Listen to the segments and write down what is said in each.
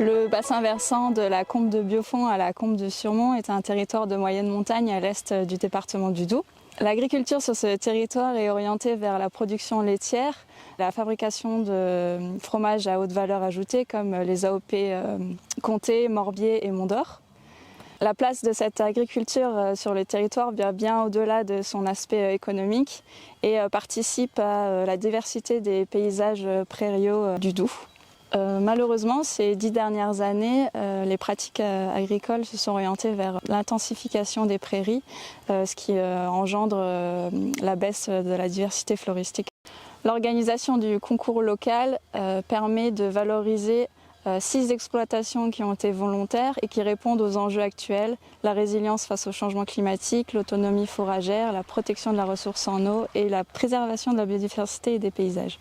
Le bassin versant de la combe de Biofond à la combe de Surmont est un territoire de moyenne montagne à l'est du département du Doubs. L'agriculture sur ce territoire est orientée vers la production laitière, la fabrication de fromages à haute valeur ajoutée comme les AOP Comté, Morbier et Mont-d'Or. La place de cette agriculture sur le territoire vient bien au-delà de son aspect économique et participe à la diversité des paysages prairiaux du Doubs. Malheureusement, ces 10 dernières années, les pratiques agricoles se sont orientées vers l'intensification des prairies, ce qui engendre la baisse de la diversité floristique. L'organisation du concours local permet de valoriser 6 exploitations qui ont été volontaires et qui répondent aux enjeux actuels, la résilience face au changement climatique, l'autonomie fourragère, la protection de la ressource en eau et la préservation de la biodiversité et des paysages.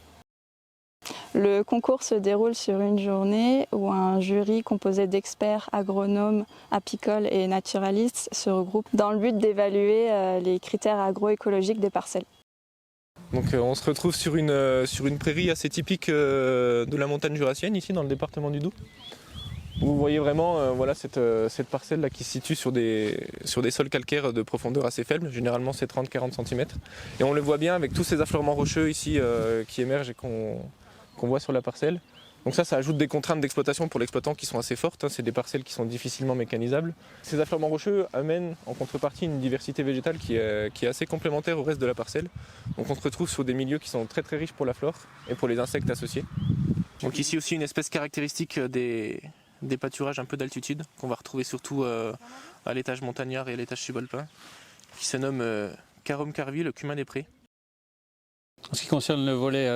Le concours se déroule sur une journée où un jury composé d'experts, agronomes, apicoles et naturalistes se regroupe dans le but d'évaluer les critères agroécologiques des parcelles. Donc on se retrouve sur une prairie assez typique de la montagne jurassienne, ici dans le département du Doubs. Vous voyez vraiment voilà, cette parcelle là qui se situe sur des sols calcaires de profondeur assez faible, généralement c'est 30-40 cm. Et on le voit bien avec tous ces affleurements rocheux ici qui émergent et qu'on voit sur la parcelle. Donc ça ajoute des contraintes d'exploitation pour l'exploitant qui sont assez fortes, hein. C'est des parcelles qui sont difficilement mécanisables. Ces affleurements rocheux amènent en contrepartie une diversité végétale qui est assez complémentaire au reste de la parcelle. Donc on se retrouve sur des milieux qui sont très très riches pour la flore et pour les insectes associés. Donc ici aussi une espèce caractéristique des pâturages un peu d'altitude qu'on va retrouver surtout à l'étage montagnard et à l'étage subalpin, qui se nomme Carum carvi, le cumin des prés. En ce qui concerne le volet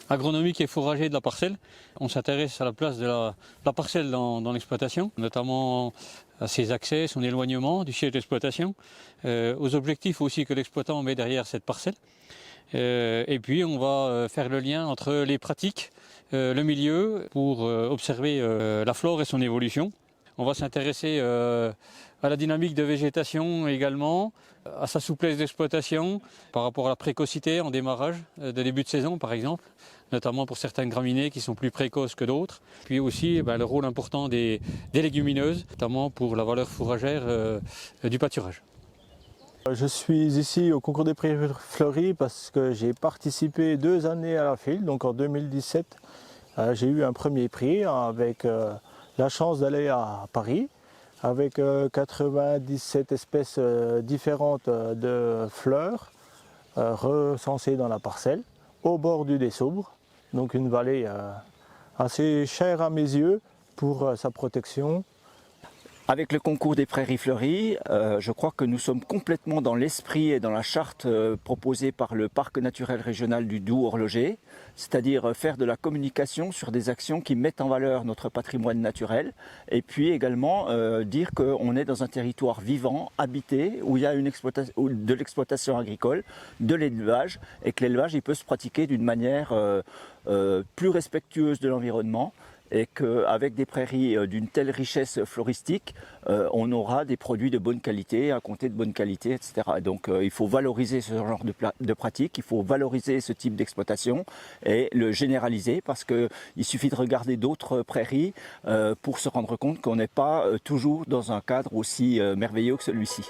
agronomique et fourrager de la parcelle, on s'intéresse à la place de la parcelle dans l'exploitation, notamment à ses accès, son éloignement du siège d'exploitation, aux objectifs aussi que l'exploitant met derrière cette parcelle. Et puis on va faire le lien entre les pratiques, le milieu, pour observer la flore et son évolution. On va s'intéresser à la dynamique de végétation également, à sa souplesse d'exploitation par rapport à la précocité en démarrage de début de saison par exemple, notamment pour certaines graminées qui sont plus précoces que d'autres. Puis aussi le rôle important des légumineuses, notamment pour la valeur fourragère du pâturage. Je suis ici au concours des prairies fleuries parce que j'ai participé 2 années à la file, donc en 2017 j'ai eu un premier prix avec la chance d'aller à Paris avec 97 espèces différentes de fleurs recensées dans la parcelle, au bord du Dessoubre, donc une vallée assez chère à mes yeux pour sa protection. Avec le concours des prairies fleuries, je crois que nous sommes complètement dans l'esprit et dans la charte proposée par le parc naturel régional du Doubs horloger, c'est-à-dire faire de la communication sur des actions qui mettent en valeur notre patrimoine naturel et puis également dire qu'on est dans un territoire vivant, habité, où il y a de l'exploitation agricole, de l'élevage et que l'élevage il peut se pratiquer d'une manière plus respectueuse de l'environnement. Et qu'avec des prairies d'une telle richesse floristique, on aura des produits de bonne qualité, un comté de bonne qualité, etc. Donc il faut valoriser ce genre de pratique, il faut valoriser ce type d'exploitation et le généraliser parce qu'il suffit de regarder d'autres prairies pour se rendre compte qu'on n'est pas toujours dans un cadre aussi merveilleux que celui-ci.